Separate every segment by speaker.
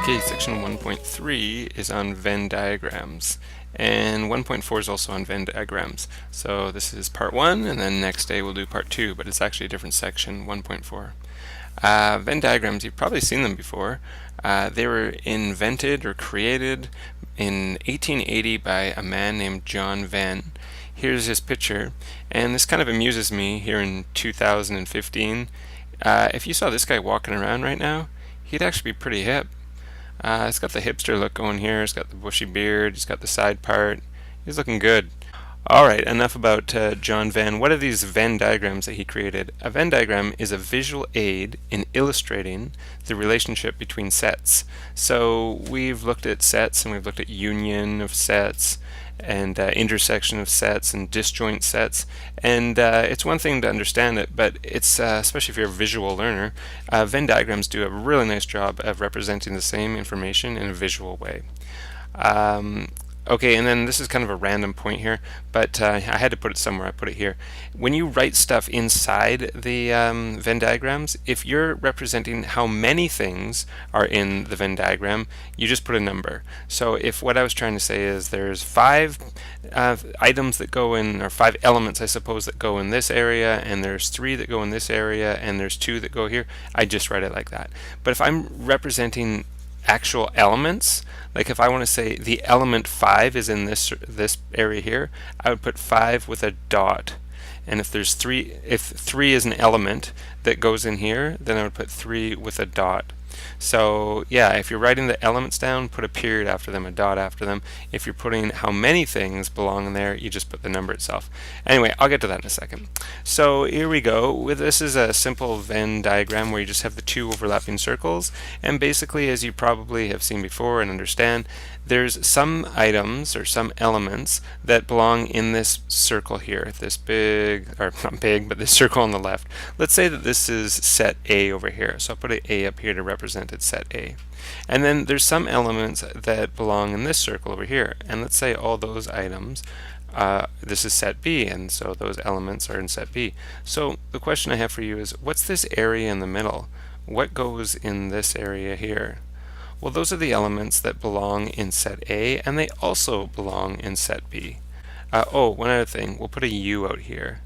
Speaker 1: Okay, section 1.3 is on Venn diagrams, and 1.4 is also on Venn diagrams. So this is part 1, and then next day we'll do part 2, but it's actually a different section, 1.4. Venn diagrams, you've probably seen them before. They were invented or created in 1880 by a man named John Venn. Here's his picture, and this kind of amuses me here in 2015. If you saw this guy walking around right now, he'd actually be pretty hip. He's got the hipster look going here. He's got the bushy beard. He's got the side part. He's looking good. Alright, enough about John Venn. What are these Venn diagrams that he created? A Venn diagram is a visual aid in illustrating the relationship between sets. So we've looked at sets, and we've looked at union of sets, and intersection of sets, and disjoint sets. And it's one thing to understand it, but it's especially if you're a visual learner, Venn diagrams do a really nice job of representing the same information in a visual way. Okay, and then this is kind of a random point here, but I had to put it somewhere. I put it here. When you write stuff inside the Venn diagrams, if you're representing how many things are in the Venn diagram, you just put a number. So if what I was trying to say is there's 5 items that go in, or 5 elements, I suppose, that go in this area, and there's 3 that go in this area, and there's 2 that go here, I just write it like that. But if I'm representing actual elements, like if I want to say the element 5 is in this area here, I would put 5 with a dot. And if 3 is an element that goes in here, then I would put 3 with a dot. So yeah, if you're writing the elements down, put a period after them, a dot after them. If you're putting how many things belong in there, you just put the number itself. Anyway, I'll get to that in a second. So here we go. This is a simple Venn diagram where you just have the 2 overlapping circles, and basically, as you probably have seen before and understand, there's some items or some elements that belong in this circle here, this big, or not big, but this circle on the left. Let's say that this is set A over here, so I'll put an A up here to represent it, set A. And then there's some elements that belong in this circle over here, and let's say all those items, this is set B, and so those elements are in set B. So the question I have for you is, what's this area in the middle? What goes in this area here? Well, those are the elements that belong in set A, and they also belong in set B. Oh, one other thing, we'll put a U out here.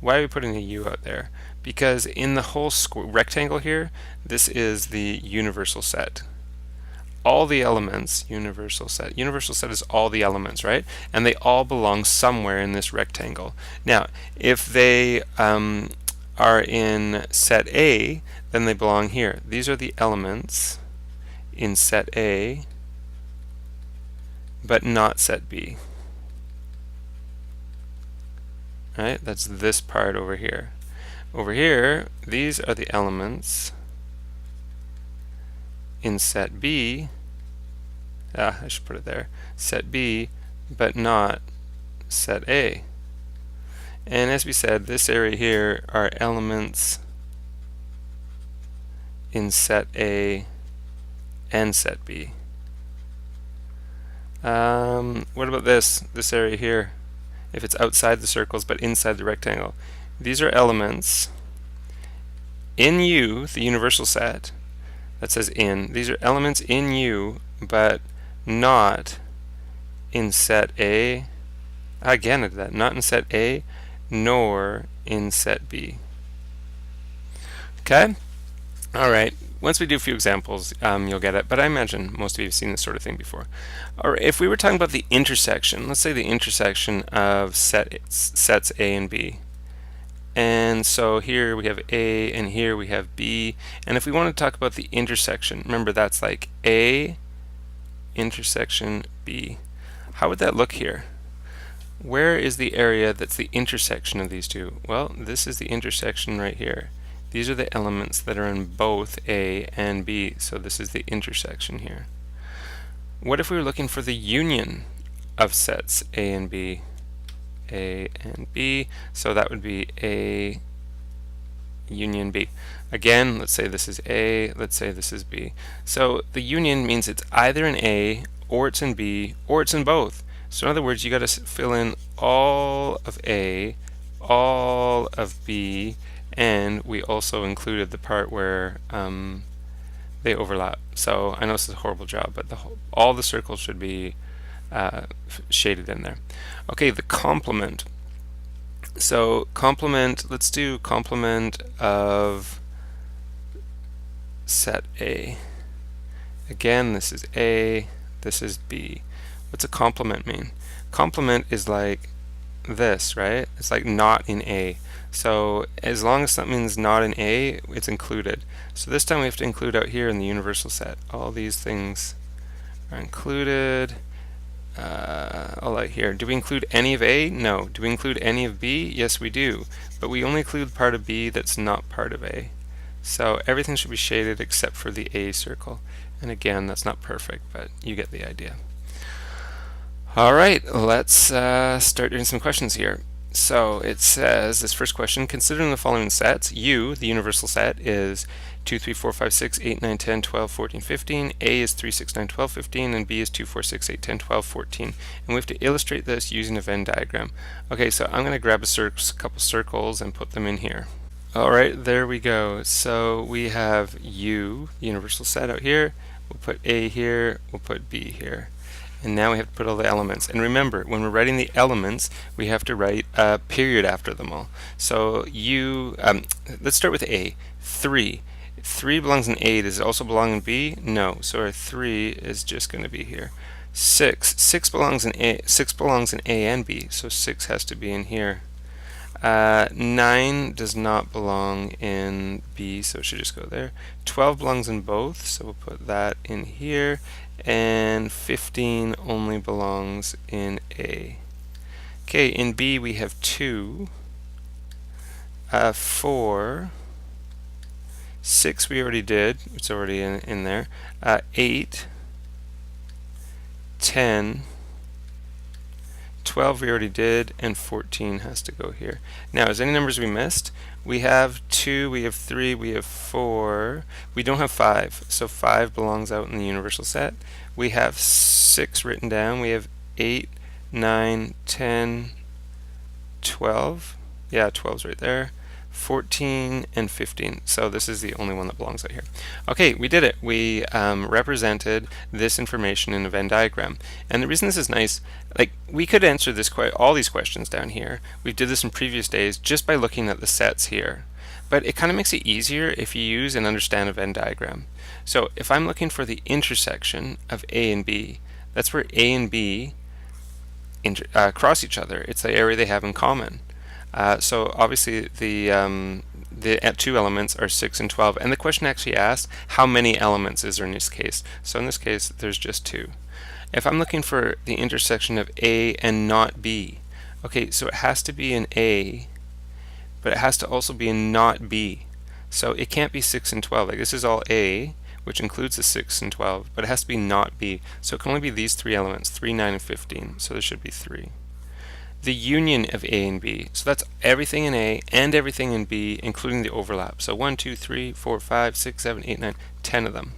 Speaker 1: Why are we putting a U out there? Because in the whole rectangle here, this is the universal set. All the elements, universal set is all the elements, right? And they all belong somewhere in this rectangle. Now, if they are in set A, then they belong here. These are the elements in set A, but not set B. Right? That's this part over here. Over here, these are the elements in set B. I should put it there. Set B, but not set A. And as we said, this area here are elements in set A and set B. What about this area here? If it's outside the circles but inside the rectangle, these are elements in U, the universal set that says in. These are elements in U, but not in set A. Again, I did that. Not in set A, nor in set B. Okay? Alright, once we do a few examples, you'll get it, but I imagine most of you have seen this sort of thing before. Or if we were talking about the intersection, let's say the intersection of sets A and B. And so here we have A, and here we have B, and if we want to talk about the intersection, remember that's like A intersection B. How would that look here? Where is the area that's the intersection of these two? Well, this is the intersection right here. These are the elements that are in both A and B, so this is the intersection here. What if we were looking for the union of sets A and B? A and B, so that would be A union B. Again, let's say this is A, let's say this is B. So the union means it's either in A, or it's in B, or it's in both. So in other words, you got to fill in all of A, all of B, and we also included the part where they overlap. So I know this is a horrible job, but all the circles should be shaded in there. Okay, the complement. So complement, let's do complement of set A. Again, this is A, this is B. What's a complement mean? Complement is like this, right? It's like not in A. So as long as something's not in A, it's included. So this time we have to include out here in the universal set. All these things are included. All out here. Do we include any of A? No. Do we include any of B? Yes, we do. But we only include part of B that's not part of A. So everything should be shaded except for the A circle. And again, that's not perfect, but you get the idea. All right, let's start doing some questions here. So it says, this first question, considering the following sets, U, the universal set, is 2, 3, 4, 5, 6, 8, 9, 10, 12, 14, 15. A is 3, 6, 9, 12, 15, and B is 2, 4, 6, 8, 10, 12, 14. And we have to illustrate this using a Venn diagram. Okay, so I'm going to grab a couple circles and put them in here. All right, there we go. So we have U, universal set out here. We'll put A here, we'll put B here. And now we have to put all the elements. And remember, when we're writing the elements, we have to write a period after them all. So let's start with A, 3. 3 belongs in A. Does it also belong in B? No. So our 3 is just going to be here. 6 belongs in A. 6 belongs in A and B. So 6 has to be in here. 9 does not belong in B, so it should just go there. 12 belongs in both, so we'll put that in here. And 15 only belongs in A. Okay, in B we have 2, 4, 6 we already did, it's already in there, 8, 10, 12 we already did, and 14 has to go here. Now, is any numbers we missed? We have 2, we have 3, we have 4. We don't have 5, so 5 belongs out in the universal set. We have 6 written down. We have 8, 9, 10, 12. Yeah, 12's right there. 14 and 15. So this is the only one that belongs out here. Okay, we did it. We represented this information in a Venn diagram. And the reason this is nice, like we could answer all these questions down here. We did this in previous days just by looking at the sets here. But it kind of makes it easier if you use and understand a Venn diagram. So if I'm looking for the intersection of A and B, that's where A and B cross each other. It's the area they have in common. So obviously the two elements are 6 and 12, and the question actually asked how many elements is there in this case. So in this case there's just 2. If I'm looking for the intersection of A and not B, okay, so it has to be in A, but it has to also be in not B. So it can't be 6 and 12. Like this is all A, which includes the 6 and 12, but it has to be not B. So it can only be these 3 elements, 3, 9, and 15. So there should be 3. The union of A and B. So that's everything in A and everything in B, including the overlap. So 1, 2, 3, 4, 5, 6, 7, 8, 9, 10 of them.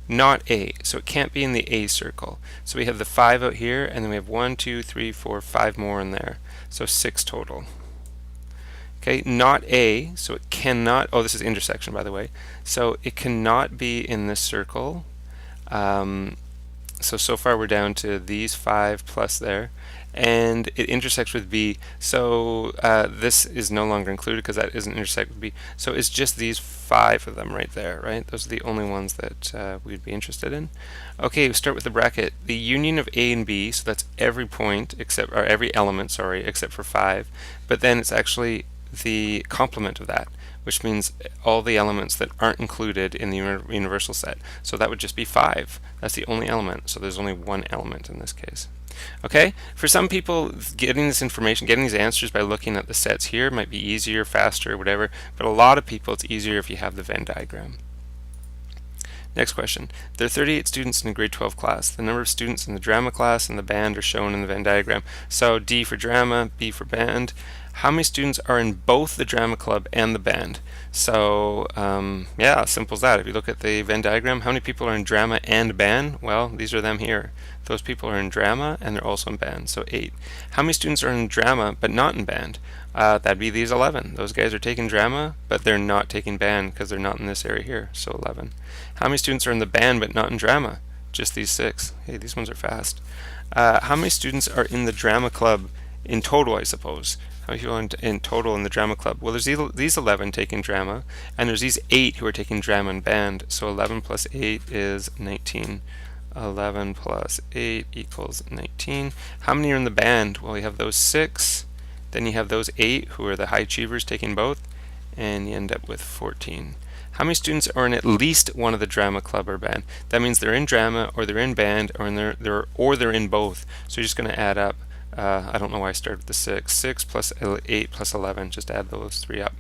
Speaker 1: Not A, so it can't be in the A circle. So we have the 5 out here, and then we have 1, 2, 3, 4, 5 more in there. So 6 total. Okay, not A, so it cannot, oh, this is intersection, by the way. So it cannot be in this circle. So far we're down to these 5 plus there. And it intersects with B, so this is no longer included because that isn't intersect with B. So it's just these 5 of them right there, right? Those are the only ones that we'd be interested in. Okay, we start with the bracket. The union of A and B, so that's every point except, or every element, sorry, except for 5. But then it's actually the complement of that, which means all the elements that aren't included in the universal set. So that would just be 5. That's the only element. So there's only one element in this case. Okay, for some people, getting this information, getting these answers by looking at the sets here might be easier, faster, whatever, but a lot of people it's easier if you have the Venn diagram. Next question. There are 38 students in the grade 12 class. The number of students in the drama class and the band are shown in the Venn diagram. So D for drama, B for band. How many students are in both the drama club and the band? So yeah, simple as that. If you look at the Venn diagram, how many people are in drama and band? Well, these are them here. Those people are in drama and they're also in band, so 8. How many students are in drama but not in band? That'd be these 11. Those guys are taking drama, but they're not taking band because they're not in this area here, so 11. How many students are in the band but not in drama? Just these 6. Hey, these ones are fast. How many students are in the drama club in total, I suppose? How many people in total in the drama club? Well, there's these 11 taking drama, and there's these 8 who are taking drama and band, so 11 plus 8 is 19. 11 plus 8 equals 19. How many are in the band? Well, you have those 6, then you have those 8 who are the high achievers taking both, and you end up with 14. How many students are in at least one of the drama club or band? That means they're in drama, or they're in band, or they're in both. So you're just going to add up. I don't know why I started with the 6. 6 plus 8 plus 11. Just add those 3 up,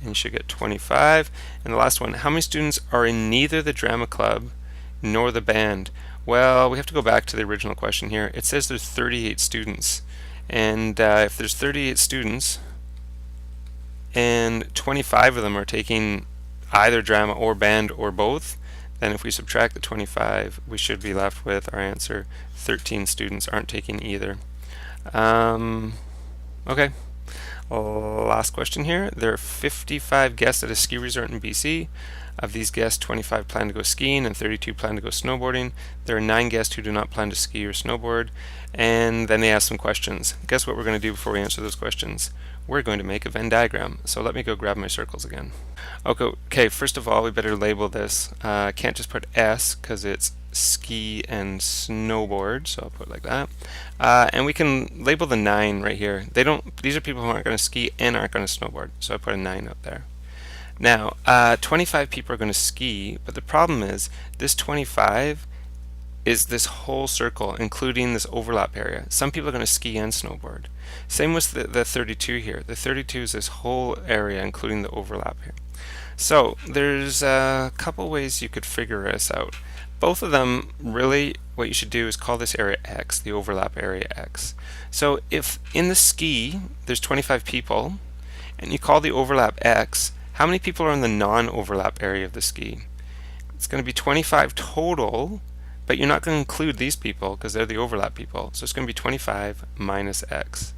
Speaker 1: and you should get 25. And the last one: how many students are in neither the drama club nor the band? Well, we have to go back to the original question here. It says there's 38 students, and if there's 38 students and 25 of them are taking either drama or band or both, then if we subtract the 25, we should be left with our answer: 13 students aren't taking either. Okay, last question here. There are 55 guests at a ski resort in BC. Of these guests, 25 plan to go skiing and 32 plan to go snowboarding. There are 9 guests who do not plan to ski or snowboard. And then they ask some questions. Guess what we're going to do before we answer those questions? We're going to make a Venn diagram. So let me go grab my circles again. Okay, first of all, we better label this. I can't just put S because it's ski and snowboard, so I'll put it like that. And we can label the 9 right here. These are people who aren't going to ski and aren't going to snowboard, so I put a 9 up there. Now, 25 people are going to ski, but the problem is this 25 is this whole circle, including this overlap area. Some people are going to ski and snowboard. Same with the 32 here. The 32 is this whole area, including the overlap here. So there's a couple ways you could figure this out. Both of them, really, what you should do is call this area X, the overlap area X. So if in the ski there's 25 people, and you call the overlap X, how many people are in the non-overlap area of the ski? It's going to be 25 total, but you're not going to include these people because they're the overlap people. So it's going to be 25 minus X.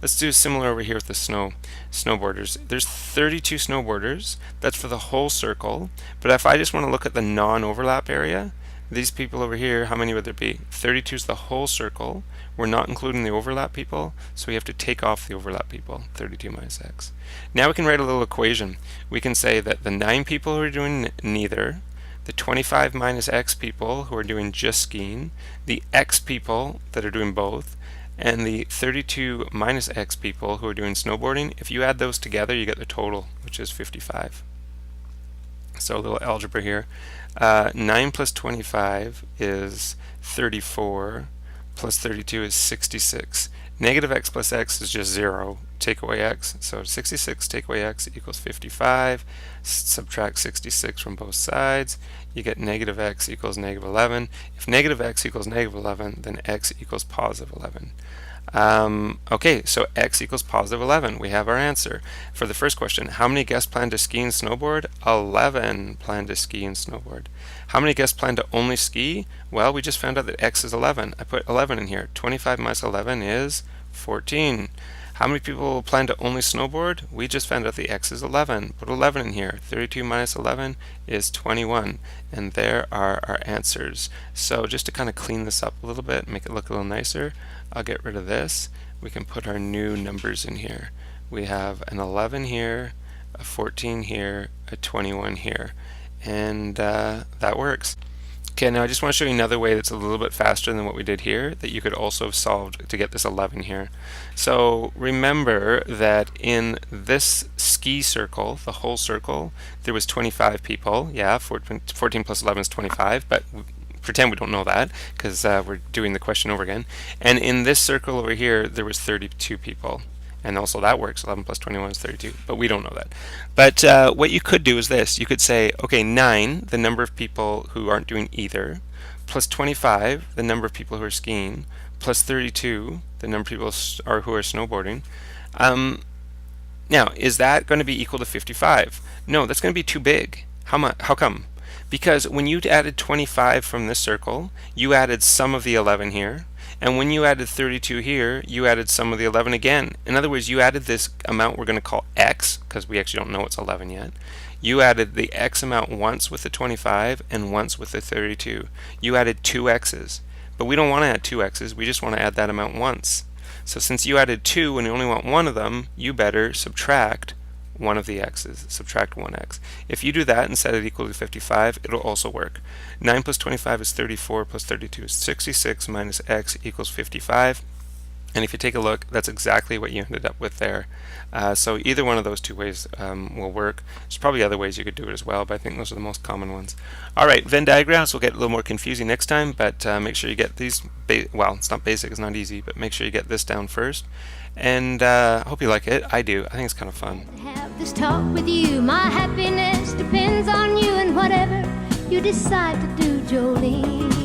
Speaker 1: Let's do similar over here with the snowboarders. There's 32 snowboarders. That's for the whole circle. But if I just want to look at the non-overlap area, these people over here, how many would there be? 32 is the whole circle. We're not including the overlap people, so we have to take off the overlap people, 32 minus X. Now we can write a little equation. We can say that the 9 people who are doing neither, the 25 minus X people who are doing just skiing, the X people that are doing both, and the 32 minus X people who are doing snowboarding, if you add those together, you get the total, which is 55. So a little algebra here. 9 plus 25 is 34, plus 32 is 66. Negative x plus x is just 0. Take away x. So 66 take away x equals 55. Subtract 66 from both sides. You get negative x equals negative 11. If negative x equals negative 11, then x equals positive 11. Okay, so x equals positive 11. We have our answer. For the first question, how many guests plan to ski and snowboard? 11 plan to ski and snowboard. How many guests plan to only ski? Well, we just found out that x is 11. I put 11 in here. 25 minus 11 is 14. How many people plan to only snowboard? We just found out the x is 11. Put 11 in here. 32 minus 11 is 21. And there are our answers. So just to kind of clean this up a little bit, make it look a little nicer, I'll get rid of this. We can put our new numbers in here. We have an 11 here, a 14 here, a 21 here. And that works. Okay, now I just want to show you another way that's a little bit faster than what we did here that you could also have solved to get this 11 here. So remember that in this ski circle, the whole circle, there was 25 people. Yeah, 14 plus 11 is 25, but pretend we don't know that because we're doing the question over again. And in this circle over here, there was 32 people. And also that works. 11 plus 21 is 32, but we don't know that. But what you could do is this. You could say, okay, 9, the number of people who aren't doing either, plus 25, the number of people who are skiing, plus 32, the number of people who are snowboarding. Now, is that going to be equal to 55? No, that's going to be too big. How come? Because when you added 25 from this circle, you added some of the 11 here. And when you added 32 here, you added some of the 11 again. In other words, you added this amount we're going to call x, because we actually don't know it's 11 yet. You added the x amount once with the 25 and once with the 32. You added 2 x's. But we don't want to add 2 x's, we just want to add that amount once. So since you added 2 and you only want one of them, you better subtract one of the x's, subtract 1x. If you do that and set it equal to 55, it'll also work. 9 plus 25 is 34, plus 32 is 66, minus x equals 55. And if you take a look, that's exactly what you ended up with there. So either one of those two ways will work. There's probably other ways you could do it as well, but I think those are the most common ones. Alright, Venn diagrams will get a little more confusing next time, but make sure you get these, well, it's not basic, it's not easy, but make sure you get this down first. And I hope you like it. I do. I think it's kind of fun.
Speaker 2: Have this talk with you. My happiness depends on you and whatever you decide to do, Jolene.